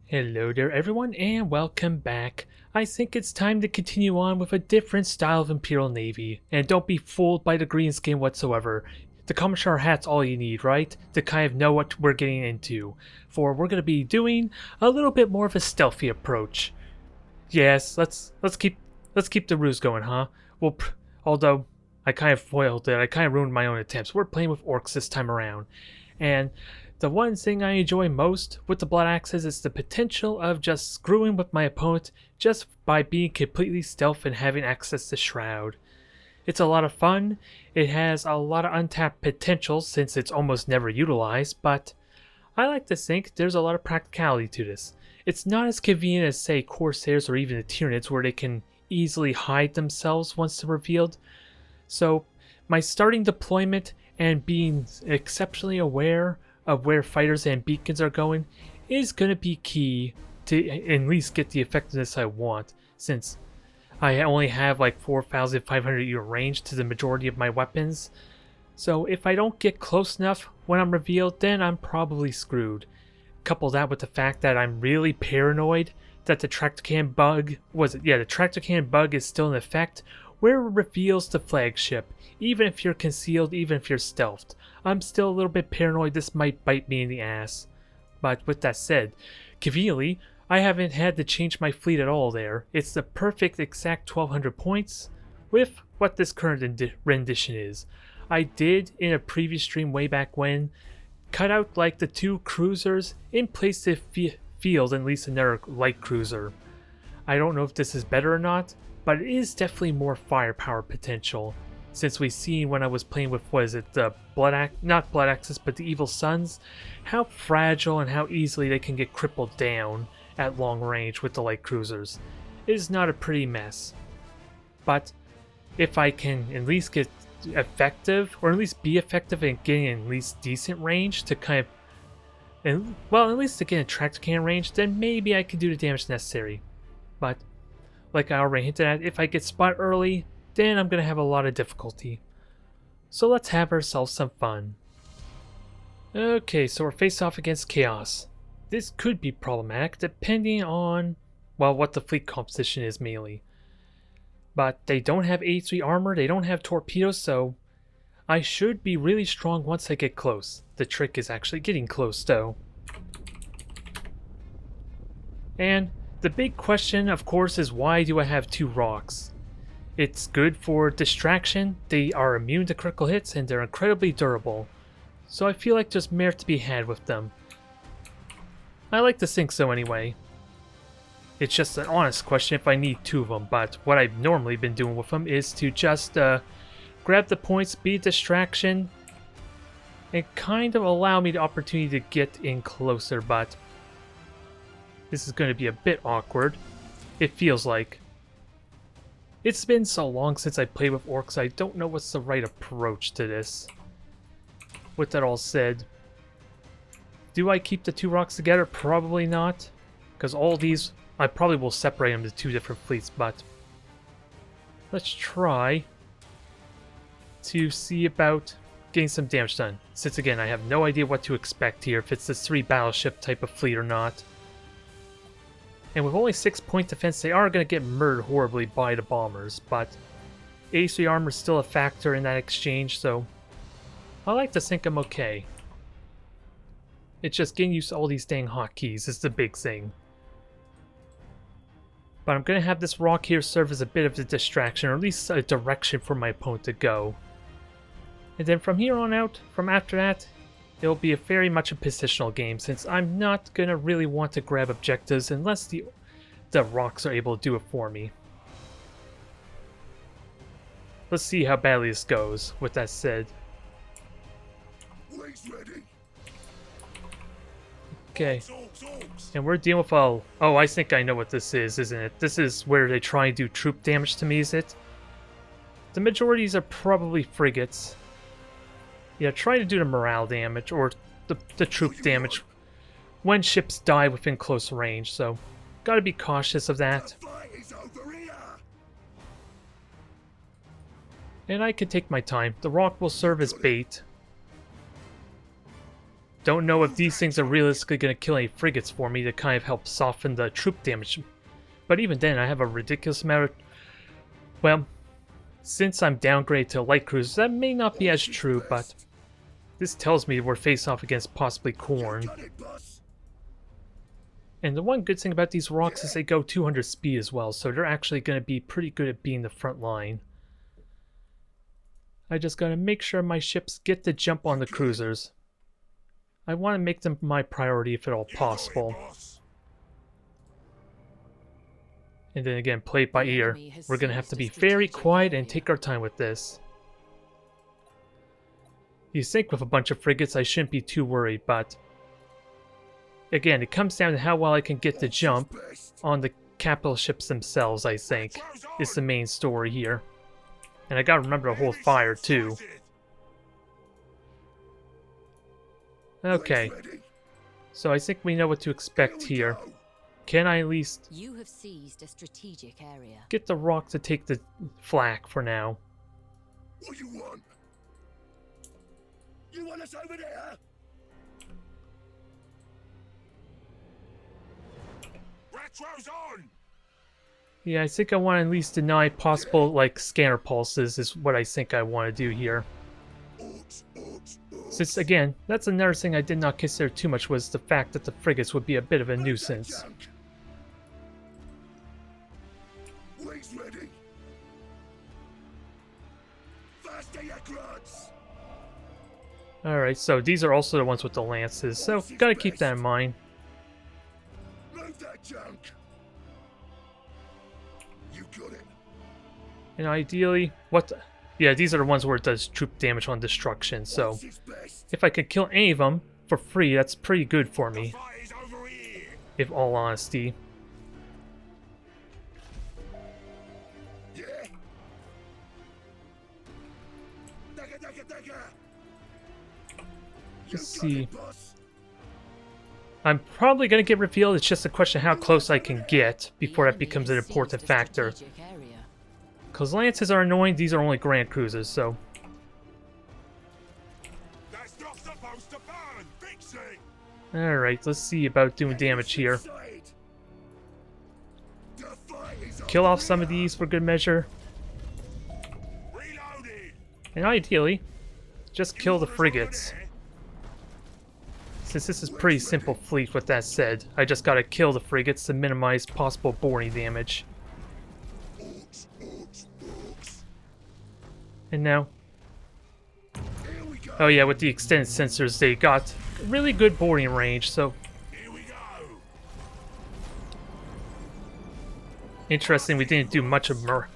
Hello there everyone and welcome back. I think it's time to continue on with a different style of Imperial Navy. And don't be fooled by the green skin whatsoever. The Commissar hat's all you need, right? To kind of know what we're getting into. For we're going to be doing a little bit more of a stealthy approach. Yes, let's keep the ruse going, huh? Well, although I kind of foiled it, I kind of ruined my own attempts. We're playing with Orks this time around. And the one thing I enjoy most with the Blood Axes is the potential of just screwing with my opponent just by being completely stealth and having access to Shroud. It's a lot of fun, it has a lot of untapped potential since it's almost never utilized, but I like to think there's a lot of practicality to this. It's not as convenient as say Corsairs or even the Tyranids where they can easily hide themselves once they're revealed. So my starting deployment and being exceptionally aware of where fighters and beacons are going is going to be key to at least get the effectiveness I want, since I only have like 4,500 year range to the majority of my weapons. So if I don't get close enough when I'm revealed, then I'm probably screwed. Couple that with the fact that I'm really paranoid that the tractor cannon bug the tractor cannon bug is still in effect, where it reveals the flagship. Even if you're concealed, even if you're stealthed, I'm still a little bit paranoid this might bite me in the ass. But with that said, conveniently, I haven't had to change my fleet at all there. It's the perfect exact 1200 points with what this current rendition is. I did, in a previous stream way back when, cut out like the two cruisers and place the field at least another light cruiser. I don't know if this is better or not, but it is definitely more firepower potential, since we've seen when I was playing with, the not Blood Axes, but the Evil Sons, how fragile and how easily they can get crippled down at long range with the light cruisers. It is not a pretty mess. But if I can at least get effective, or at least be effective in getting at least decent range to kind of, and well, at least to get a tractor cannon range, then maybe I can do the damage necessary. But like I already hinted at, if I get spot early, then I'm going to have a lot of difficulty. So let's have ourselves some fun. Okay, so we're face off against Chaos. This could be problematic depending on, well, what the fleet composition is mainly. But they don't have 83 armor, they don't have torpedoes, so I should be really strong once I get close. The trick is actually getting close though. And the big question, of course, is why do I have two rocks? It's good for distraction, they are immune to critical hits, and they're incredibly durable. So I feel like there's merit to be had with them. I like to think so anyway. It's just an honest question if I need two of them, but what I've normally been doing with them is to just grab the points, be a distraction, and kind of allow me the opportunity to get in closer, but this is going to be a bit awkward. It feels like. It's been so long since I played with Orks, I don't know what's the right approach to this. With that all said, do I keep the two rocks together? Probably not, because all these, I probably will separate them to two different fleets, but let's try to see about getting some damage done. Since again, I have no idea what to expect here, if it's this 3 battleship type of fleet or not. And with only 6 point defense, they are going to get murdered horribly by the bombers, but 83 armor is still a factor in that exchange, so I like to think I'm okay. It's just getting used to all these dang hotkeys is the big thing. But I'm going to have this rock here serve as a bit of a distraction, or at least a direction for my opponent to go. And then from here on out, from after that, it'll be a very much a positional game, since I'm not going to really want to grab objectives unless the rocks are able to do it for me. Let's see how badly this goes, with that said. Okay, and we're dealing with oh, I think I know what this is, isn't it? This is where they try and do troop damage to me, is it? The majorities are probably frigates. Yeah, try to do the morale damage, or the troop damage, when ships die within close range, so gotta be cautious of that. And I can take my time. The rock will serve as bait. Don't know if these things are realistically going to kill any frigates for me to kind of help soften the troop damage. But even then, I have a ridiculous amount of... Well, since I'm downgraded to light cruisers, that may not be as true, but... This tells me we're facing off against possibly Khorne. And the one good thing about these rocks is they go 200 speed as well, so they're actually going to be pretty good at being the front line. I just gotta make sure my ships get the jump on the cruisers. I want to make them my priority if at all possible. And then again, play it by ear. We're gonna have to be very quiet and take our time with this. You think with a bunch of frigates I shouldn't be too worried, but... Again, it comes down to how well I can get the jump on the capital ships themselves, I think, is the main story here. And I gotta remember to hold fire, too. Okay. So I think we know what to expect here. Can I at least You have seized a strategic area. get the rock to take the flak for now? What you want? You want us over there? Retro's on! Yeah, I think I want to at least deny possible, like, scanner pulses is what I think I want to do here. Since, again, that's another thing I did not consider too much was the fact that the frigates would be a bit of a nuisance. Wings ready. Alright, so these are also the ones with the lances, so gotta keep that in mind. Move that junk. You got it. And ideally, yeah, these are the ones where it does troop damage on destruction, so if I could kill any of them for free, that's pretty good for me, if all honesty. Yeah. Let's see. I'm probably going to get revealed, it's just a question of how close I can get before that becomes an important factor. Because lances are annoying, these are only grand cruisers, so... Alright, let's see about doing damage here. Kill off some of these for good measure. And ideally, just kill the frigates. Since this is pretty simple fleet with that said, I just gotta kill the frigates to minimize possible boarding damage. And now... Oh yeah, with the extended sensors they got really good boarding range, so... Interesting, we didn't do much of more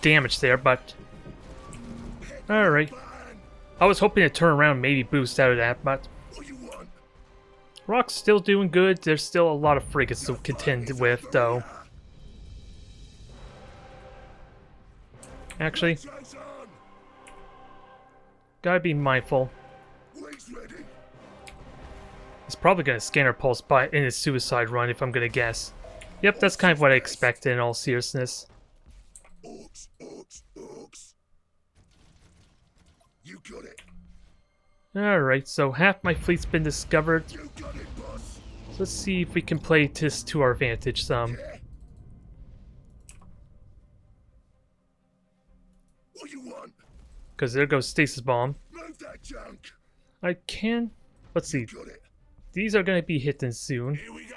damage there, but... Alright. I was hoping to turn around and maybe boost out of that, but... Rock's still doing good. There's still a lot of frigates to contend with, though. Actually, gotta be mindful. He's probably gonna scanner pulse by in his suicide run, if I'm gonna guess. Yep, that's kind of what I expected in all seriousness. Orks. You got it. Alright, so half my fleet's been discovered. You got it, boss. Let's see if we can play this to our advantage some. Yeah. What you want? Because there goes Stasis Bomb. Move that junk. I can... Let's see. Got it. These are going to be hitting soon. Here we go.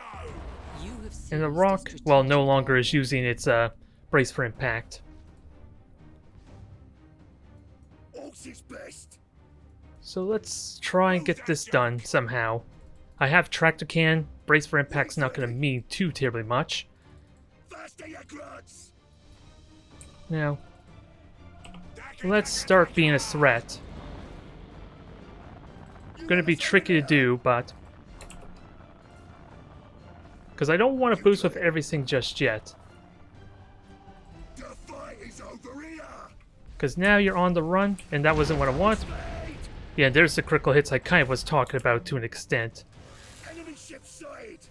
And the rock, well, no longer is using its brace for impact. Orks is best. So let's try and get this done somehow. I have tractor can. Brace for impact's not going to mean too terribly much. Now, let's start being a threat. Going to be tricky to do, but... Because I don't want to boost with everything just yet. Because now you're on the run, and that wasn't what I want. Yeah, there's the critical hits I kind of was talking about to an extent. Enemy ship sight.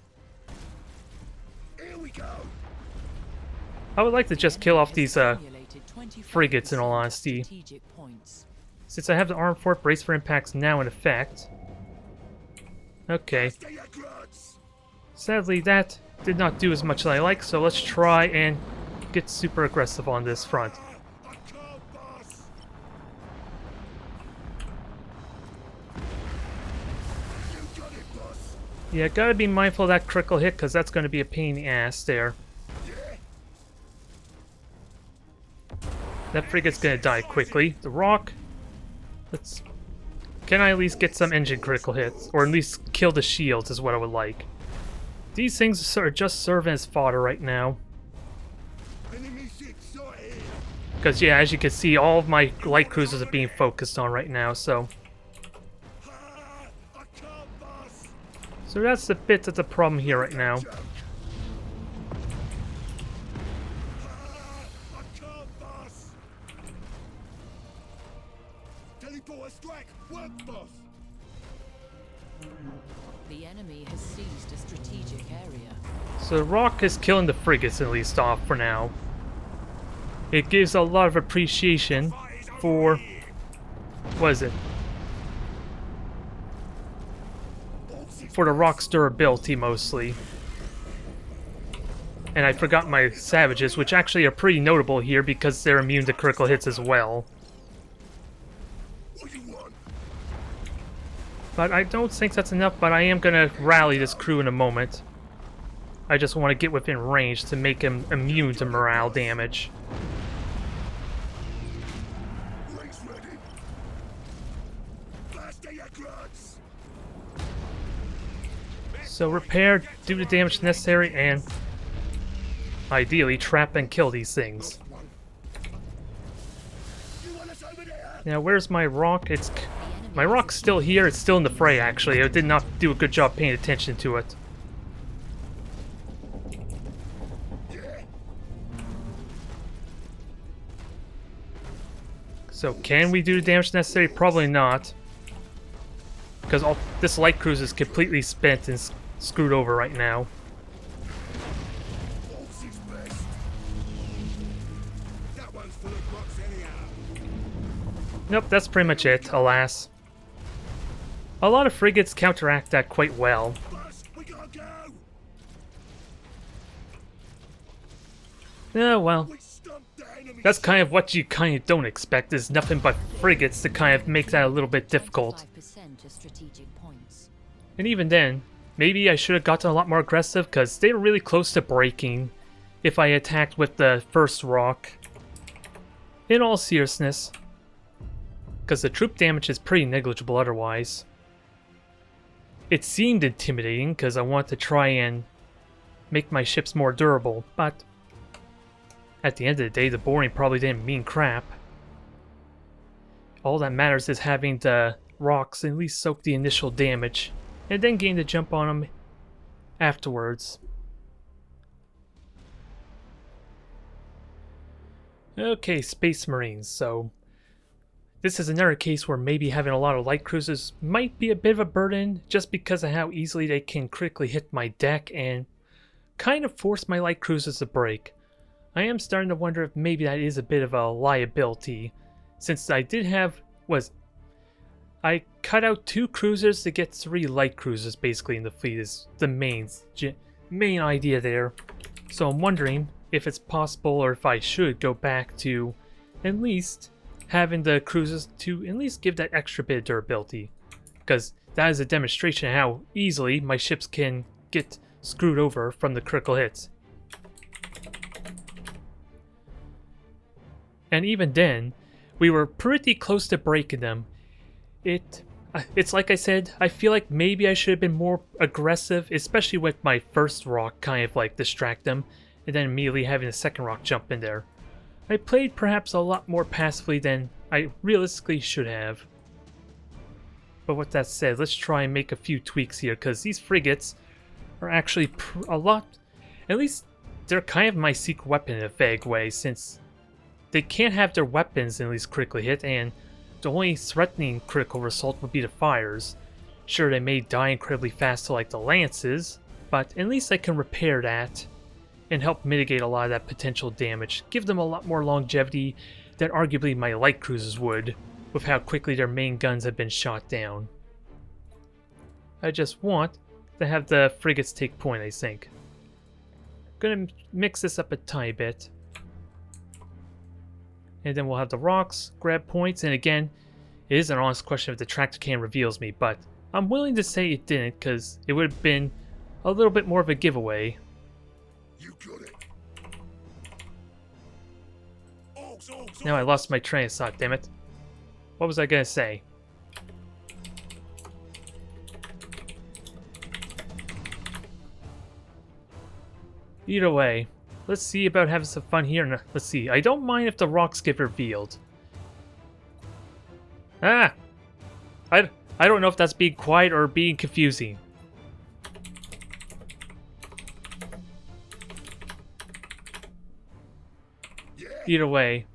Here we go. I would like to just kill off these frigates in all honesty. Since I have the arm fort brace for impacts now in effect, Okay. Stay your grunts. Sadly, that did not do as much as I like, so let's try and get super aggressive on this front. I can't, boss. You got it, boss. Yeah, gotta be mindful of that critical hit, because that's going to be a pain in the ass there. Yeah. That frigate's gonna die quickly. The rock. Let's. Can I at least get some engine critical hits? Or at least kill the shields is what I would like. These things are just serving as fodder right now. Enemy ship sighted. Because, yeah, as you can see, all of my light cruisers are being focused on right now, so. I can't, boss. So that's the bit that's a problem here right now. Junk. I can't, boss. Teleporter strike. Work, boss. The enemy has seized a strategic area. So the rock is killing the frigates at least off for now. It gives a lot of appreciation for, what is it? For the rock's durability mostly. And I forgot my savages, which actually are pretty notable here because they're immune to critical hits as well. What you want? But I don't think that's enough, but I am gonna rally this crew in a moment. I just want to get within range to make him immune to morale damage. Rings ready. Blast your grunts. So repair, do the damage necessary, and ideally trap and kill these things. You want us over there? Now where's my rock? My rock's still here, it's still in the fray actually. I did not do a good job paying attention to it. Yeah. So can we do the damage necessary? Probably not. Because this light cruiser is completely spent and screwed over right now. Orks is best. That one's full of rocks anyhow. Nope, that's pretty much it, alas. A lot of frigates counteract that quite well. Boss, we gotta go. Yeah, well, We stumped the enemy. that's kind of what you kind of don't expect, is nothing but frigates to kind of make that a little bit difficult. 25% of strategic points. And even then, maybe I should have gotten a lot more aggressive, because they were really close to breaking if I attacked with the first rock. In all seriousness. Because the troop damage is pretty negligible otherwise. It seemed intimidating, because I wanted to try and make my ships more durable, but at the end of the day, the boring probably didn't mean crap. All that matters is having the rocks at least soak the initial damage, and then gain the jump on them afterwards. Okay, Space Marines, so this is another case where maybe having a lot of light cruisers might be a bit of a burden just because of how easily they can critically hit my deck and kind of force my light cruisers to break. I am starting to wonder if maybe that is a bit of a liability, since I did have, I cut out 2 cruisers to get 3 light cruisers basically in the fleet is the main idea there. So I'm wondering if it's possible or if I should go back to at least having the cruisers to at least give that extra bit of durability. Because that is a demonstration of how easily my ships can get screwed over from the critical hits. And even then, we were pretty close to breaking them. It's like I said, I feel like maybe I should have been more aggressive, especially with my first rock kind of like distract them, and then immediately having the second rock jump in there. I played perhaps a lot more passively than I realistically should have. But with that said, let's try and make a few tweaks here, because these frigates are actually a lot, at least they're kind of my secret weapon in a vague way, since they can't have their weapons at least critically hit, and the only threatening critical result would be the fires. Sure, they may die incredibly fast to like the lances, but at least I can repair that and help mitigate a lot of that potential damage. Give them a lot more longevity than arguably my light cruisers would, with how quickly their main guns have been shot down. I just want to have the frigates take point, I think. Gonna mix this up a tiny bit. And then we'll have the rocks grab points, and again, it is an honest question if the tractor can reveals me, but I'm willing to say it didn't, because it would have been a little bit more of a giveaway. You got it. Orks, orks, Now I lost my train of thought, damn it. What was I gonna say? Either way, let's see about having some fun here. Let's see, I don't mind if the rocks get revealed. Ah! I don't know if that's being quiet or being confusing. Either way,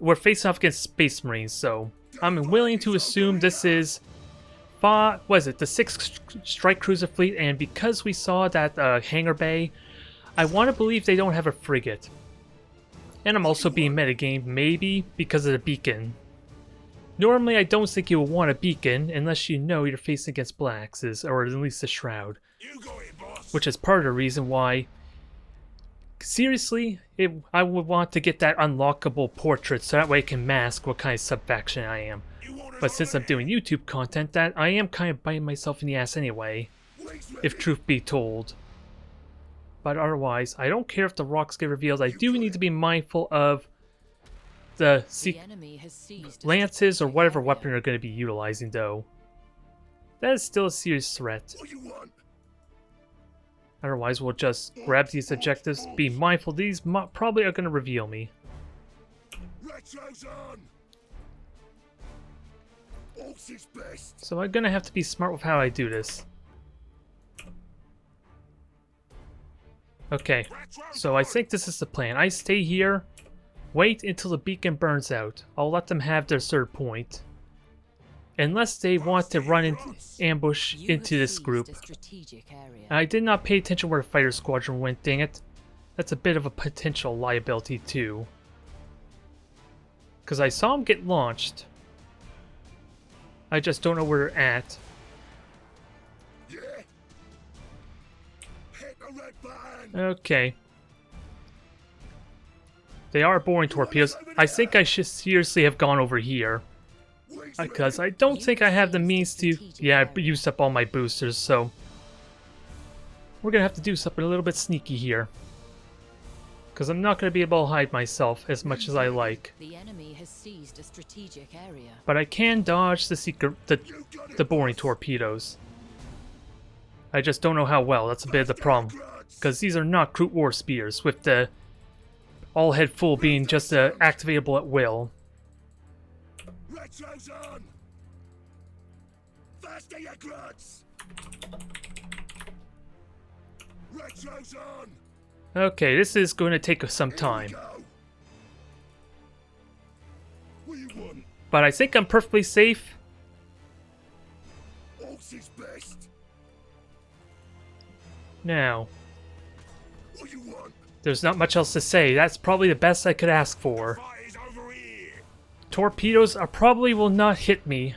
we're facing off against Space Marines, so I'm willing to assume this is what is it, the 6th strike cruiser fleet, and because we saw that hangar bay, I want to believe they don't have a frigate. And I'm also being metagame, maybe because of the beacon. Normally I don't think you will want a beacon unless you know you're facing against Black Axes, or at least a Shroud. You got it, boss. Which is part of the reason why, seriously, I would want to get that unlockable portrait so that way I can mask what kind of sub-faction I am. But since I'm doing YouTube content, that I am kind of biting myself in the ass anyway, if truth be told. But otherwise, I don't care if the rocks get revealed. I do need to be mindful of the enemy has seized lances or whatever weapon they're going to be utilizing, though. That is still a serious threat. What you want? Otherwise, we'll just grab these objectives, be mindful these probably are going to reveal me. Retro's on. Orks is best. So I'm going to have to be smart with how I do this. Okay, so I think this is the plan. I stay here, wait until the beacon burns out. I'll let them have their third point. Unless they want to run in ambush into this group. I did not pay attention where the fighter squadron went, dang it. That's a bit of a potential liability too. Because I saw them get launched. I just don't know where they're at. Yeah. Hit the red button. Okay. They are boring torpedoes. I think I should seriously have gone over here. Because I don't think I have the means to... Yeah, I used up all my boosters, so... We're gonna have to do something a little bit sneaky here. Because I'm not gonna be able to hide myself as much as I like. The enemy has seized a strategic area. But I can dodge the boring torpedoes. I just don't know how well, that's a bit of the problem. Because these are not Crude War Spears, with the all head full being just activatable at will. Retro's on. Faster, you grunts. Retro's on. Okay, this is going to take some time. Here we go. What you want? But I think I'm perfectly safe. Orks is best. Now, What you want? there's not much else to say. That's probably the best I could ask for. Fight is over here. Torpedoes probably will not hit me.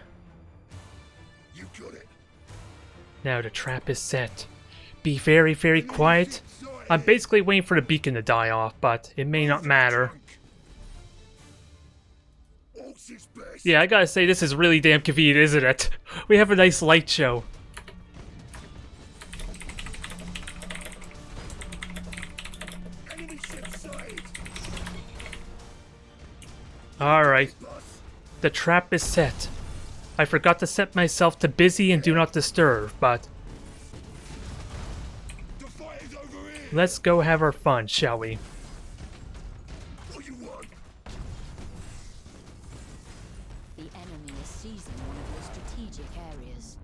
You got it. Now the trap is set. Be very, very quiet. I'm basically waiting for the beacon to die off, but it may not matter. Orks is best. Yeah, I gotta say, this is really damn convenient, isn't it? We have a nice light show. Enemy ship sighted. Alright, Boss. the trap is set. I forgot to set myself to busy and do not disturb, but The fight is over here. let's go have our fun, shall we? What you want? The enemy is seizing one of your strategic areas.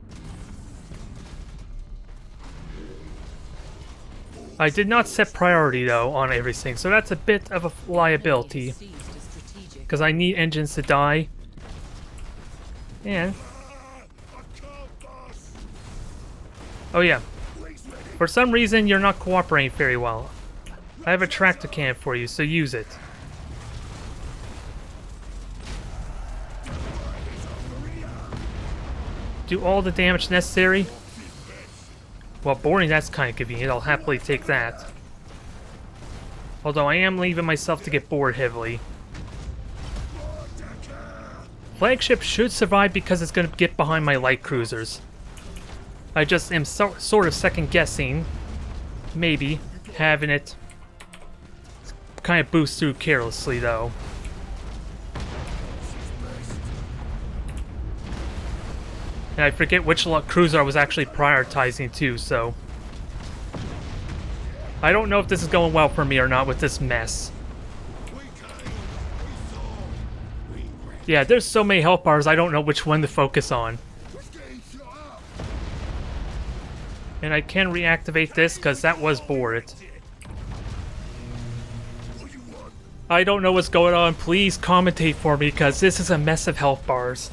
I did not set priority, though, on everything, so that's a bit of a liability. Seized a strategic Because I need engines to die. And, I can't, boss. oh yeah, Please ready. for some reason you're not cooperating very well. I have a tractor cannon for you, so use it. do all the damage necessary. Well, boarding, that's kind of convenient. I'll happily take that. Although I am leaving myself to get bored heavily. Flagship should survive because it's going to get behind my light cruisers. I just am sort of second guessing, maybe, having it kind of boost through carelessly though. And I forget which cruiser I was actually prioritizing too, so... I don't know if this is going well for me or not with this mess. Yeah, there's so many health bars, I don't know which one to focus on. And I can reactivate this, because that was boarded. I don't know what's going on, please commentate for me, because this is a mess of health bars.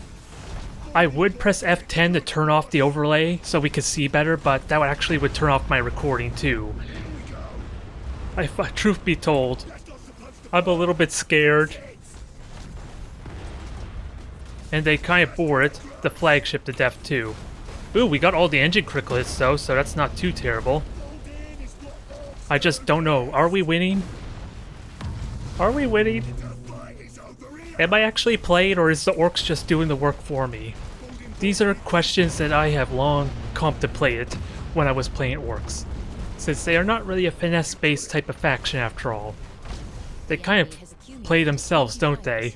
I would press F10 to turn off the overlay, so we could see better, but that actually would turn off my recording too. Truth be told, I'm a little bit scared. And they kind of bore it, the flagship to death too. Ooh, we got all the engine critical hits though, so that's not too terrible. I just don't know. Are we winning? Are we winning? Am I actually playing, or is the Orks just doing the work for me? These are questions that I have long contemplated when I was playing Orks, since they are not really a finesse-based type of faction after all. They kind of play themselves, don't they?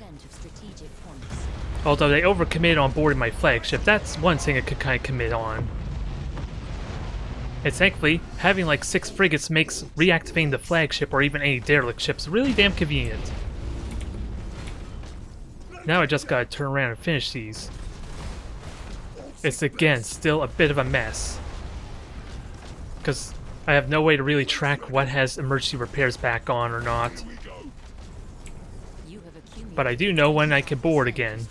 Although they overcommitted on boarding my flagship, that's one thing I could kind of commit on. And thankfully, having like 6 frigates makes reactivating the flagship or even any derelict ships really damn convenient. Now I just gotta turn around and finish these. It's again still a bit of a mess, because I have no way to really track what has emergency repairs back on or not. But I do know when I can board again.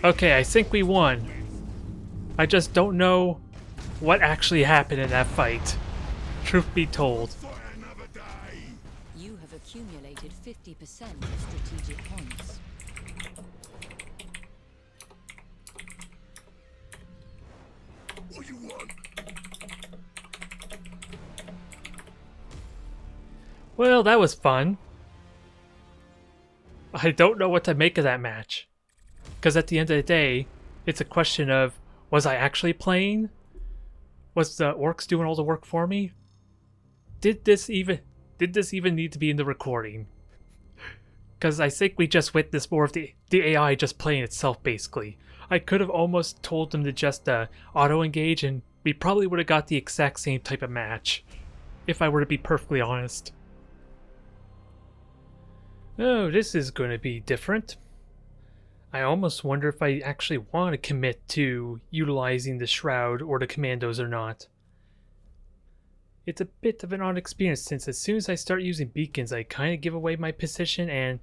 Okay, I think we won. I just don't know what actually happened in that fight. Truth be told. You have accumulated 50% of strategic points. What you want? Well, that was fun. I don't know what to make of that match. Because at the end of the day, it's a question of, was I actually playing? Was the Orks doing all the work for me? Did this even need to be in the recording? Because I think we just witnessed more of the AI just playing itself, basically. I could have almost told them to just auto-engage, and we probably would have got the exact same type of match, if I were to be perfectly honest. Oh, this is going to be different. I almost wonder if I actually want to commit to utilizing the Shroud or the Kommandos or not. It's a bit of an odd experience, since as soon as I start using beacons, I kind of give away my position, and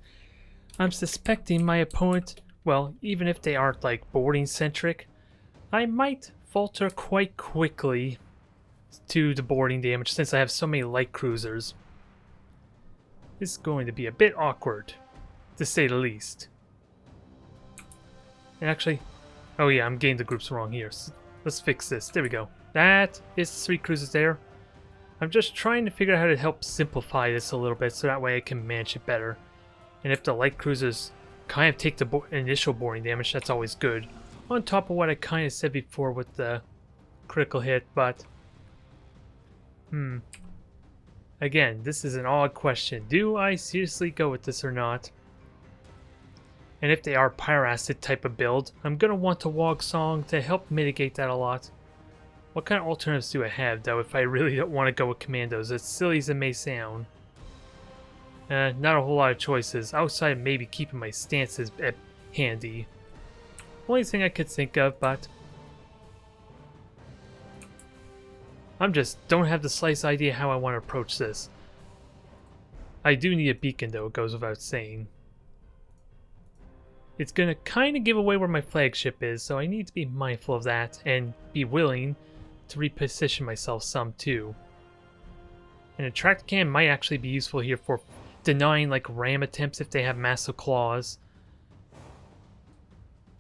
I'm suspecting my opponent, well, even if they aren't like boarding centric, I might falter quite quickly to the boarding damage since I have so many light cruisers. This is going to be a bit awkward, to say the least. And actually, oh yeah, I'm getting the groups wrong here. So let's fix this. There we go. That is 3 cruisers there. I'm just trying to figure out how to help simplify this a little bit so that way I can manage it better. And if the light cruisers kind of take the initial boarding damage, that's always good. On top of what I kind of said before with the critical hit, but... Again, this is an odd question. Do I seriously go with this or not? And if they are Pyroacid type of build, I'm going to want to Wog Song to help mitigate that a lot. What kind of alternatives do I have, though, if I really don't want to go with Kommandos, as silly as it may sound? Not a whole lot of choices, outside of maybe keeping my stances handy. Only thing I could think of, but... don't have the slightest idea how I want to approach this. I do need a beacon, though, it goes without saying. It's going to kind of give away where my flagship is, so I need to be mindful of that and be willing to reposition myself some too. And a tractor cannon might actually be useful here for denying like ram attempts if they have massive claws.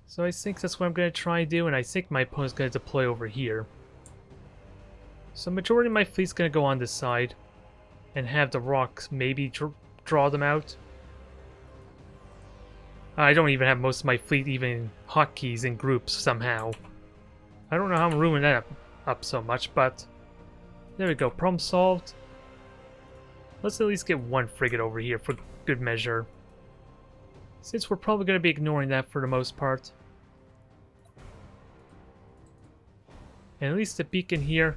So I think that's what I'm going to try and do, and I think my opponent's going to deploy over here. So majority of my fleet's going to go on this side and have the rocks maybe draw them out. I don't even have most of my fleet even hotkeys in groups somehow. I don't know how I'm ruining that up so much, but there we go. Problem solved. Let's at least get one frigate over here for good measure, since we're probably going to be ignoring that for the most part. And at least the beacon here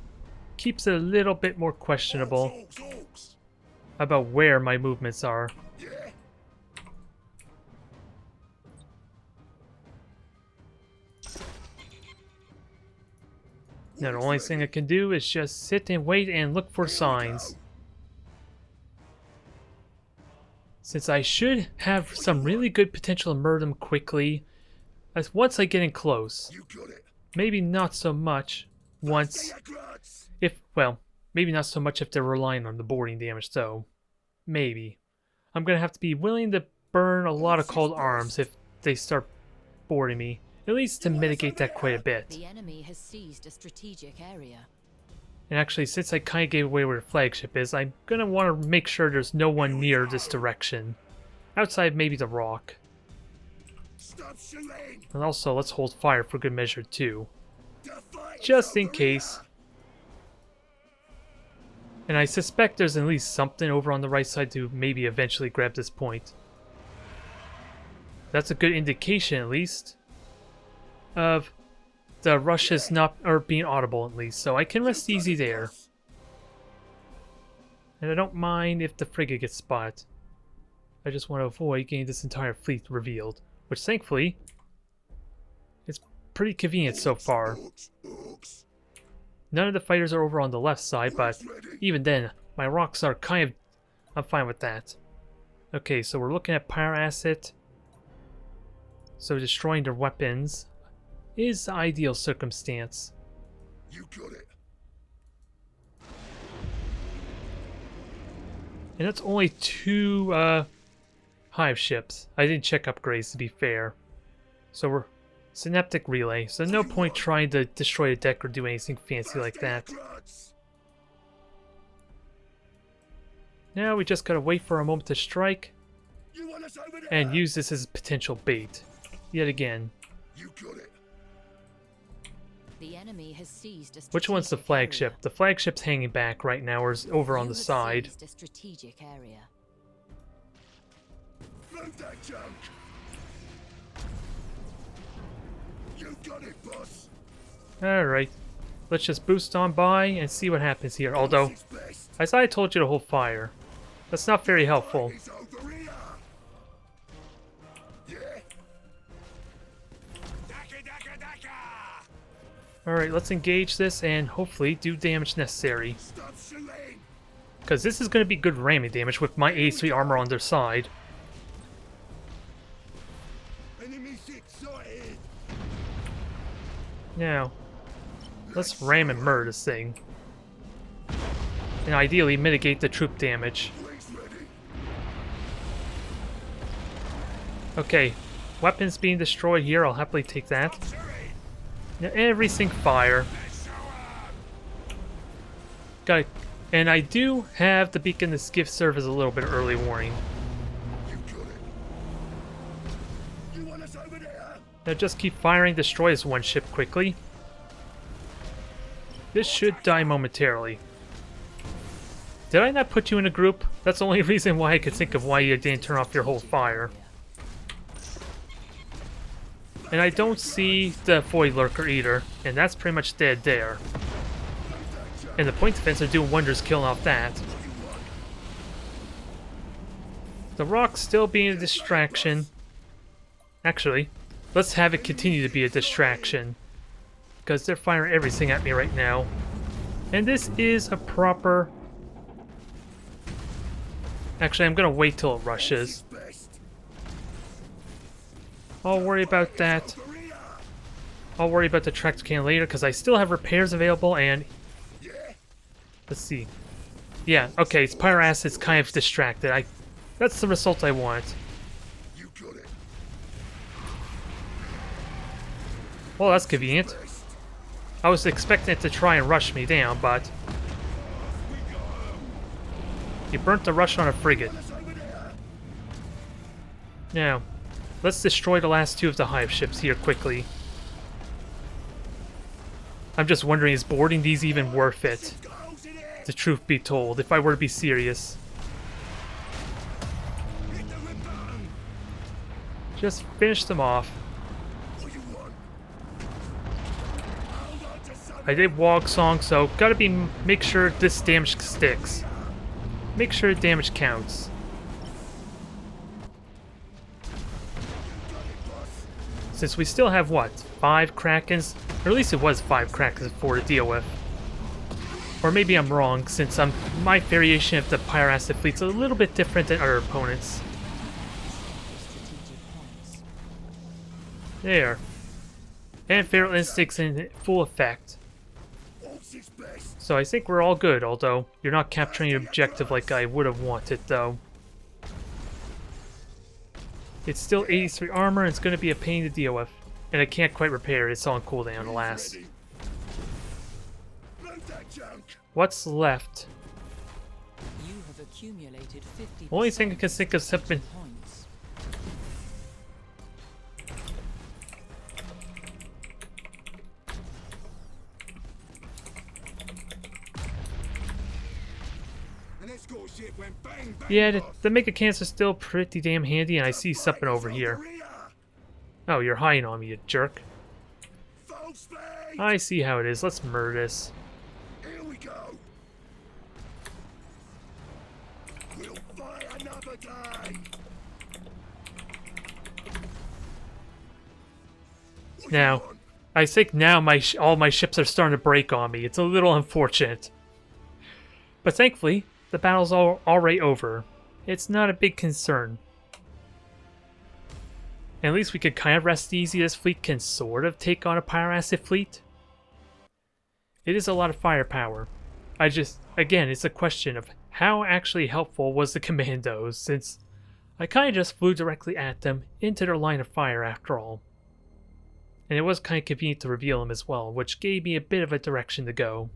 keeps it a little bit more questionable about where my movements are. Now the only thing I can do is just sit and wait and look for signs. Since I should have some really good potential to murder them quickly, as once I get in close. Maybe not so much once, well, maybe not so much if they're relying on the boarding damage though. Maybe. I'm gonna have to be willing to burn a lot of cold arms if they start boarding me, at least to mitigate that quite a bit. The enemy has seized a strategic area. And actually, since I kind of gave away where the flagship is, I'm going to want to make sure there's no one near this direction. Outside maybe the rock. And also, let's hold fire for good measure too. Just in case. And I suspect there's at least something over on the right side to maybe eventually grab this point. That's a good indication at least of the rushes not being audible at least, so I can rest easy there. And I don't mind if the frigate gets spotted. I just want to avoid getting this entire fleet revealed, which thankfully is pretty convenient so far. None of the fighters are over on the left side, but even then, my rocks are kind of... I'm fine with that. Okay, so we're looking at power asset. So destroying their weapons is the ideal circumstance. You got it. And that's only 2 hive ships. I didn't check upgrades to be fair. So we're synaptic relay, so no point trying to destroy a deck or do anything fancy like that. Now we just gotta wait for a moment to strike and use this as potential bait. Yet again. You got it. The enemy has seized a Which one's the flagship? area. The flagship's hanging back right now, or is over on the side. A strategic area. Move that junk. You got it, boss. Alright. Let's just boost on by and see what happens here. Although, I thought I told you to hold fire. That's not very helpful. It's over here. Yeah. Alright, let's engage this and hopefully do damage necessary. Stop shooting. Because this is going to be good ramming damage with my A3 armor on their side. Enemy sighted. Now, let's ram and murder this thing. And ideally mitigate the troop damage. Wings ready. Okay, weapons being destroyed here, I'll happily take that. Now everything fire. Got it. And I do have the beacon to give serve as a little bit early warning. You got it. You want us over there? Now just keep firing, destroy this one ship quickly. This should die momentarily. Did I not put you in a group? That's the only reason why I could think of why you didn't turn off your whole fire. And I don't see the Void Lurker either, and that's pretty much dead there. And the point defense are doing wonders killing off that. The rock's still being a distraction. Actually, let's have it continue to be a distraction. Because they're firing everything at me right now. And this is a proper... Actually, I'm gonna wait till it rushes. I'll worry about that. I'll worry about the tractor cannon later because I still have repairs available and... Let's see. Yeah, okay, it's Pyro Acid's kind of distracted. That's the result I want. You got it. Well, that's convenient. I was expecting it to try and rush me down, but you burnt the rush on a frigate. Now, let's destroy the last two of the hive ships here quickly. I'm just wondering, is boarding these even worth it? The truth be told, if I were to be serious. Just finish them off. I did Wog Song, so gotta make sure this damage sticks. Make sure damage counts. Since we still have, what, 5 Krakens? Or at least it was 5 Krakens for to deal with. Or maybe I'm wrong, since my variation of the Pyro Acid fleet's a little bit different than other opponents. There. And Feral Instinct's in full effect. So I think we're all good, although you're not capturing your objective like I would have wanted, though. It's still 83 armor, and it's going to be a pain to deal with. And I can't quite repair it, it's on cooldown, alas. What's left? You have accumulated 50%. Only thing I can think of something. Points. Yeah, the Mega Cannon's still pretty damn handy, and I see something over here. Oh, you're hiding on me, you jerk. I see how it is. Let's murder this. Here we go. We'll fight another day. Now, I think now all my ships are starting to break on me. It's a little unfortunate. But thankfully, the battle's already over. It's not a big concern. And at least we could kind of rest easy. This fleet can sort of take on a Pyro Acid fleet. It is a lot of firepower. Again, it's a question of how actually helpful was the Kommandos, since I kind of just flew directly at them into their line of fire after all. And it was kind of convenient to reveal them as well, which gave me a bit of a direction to go.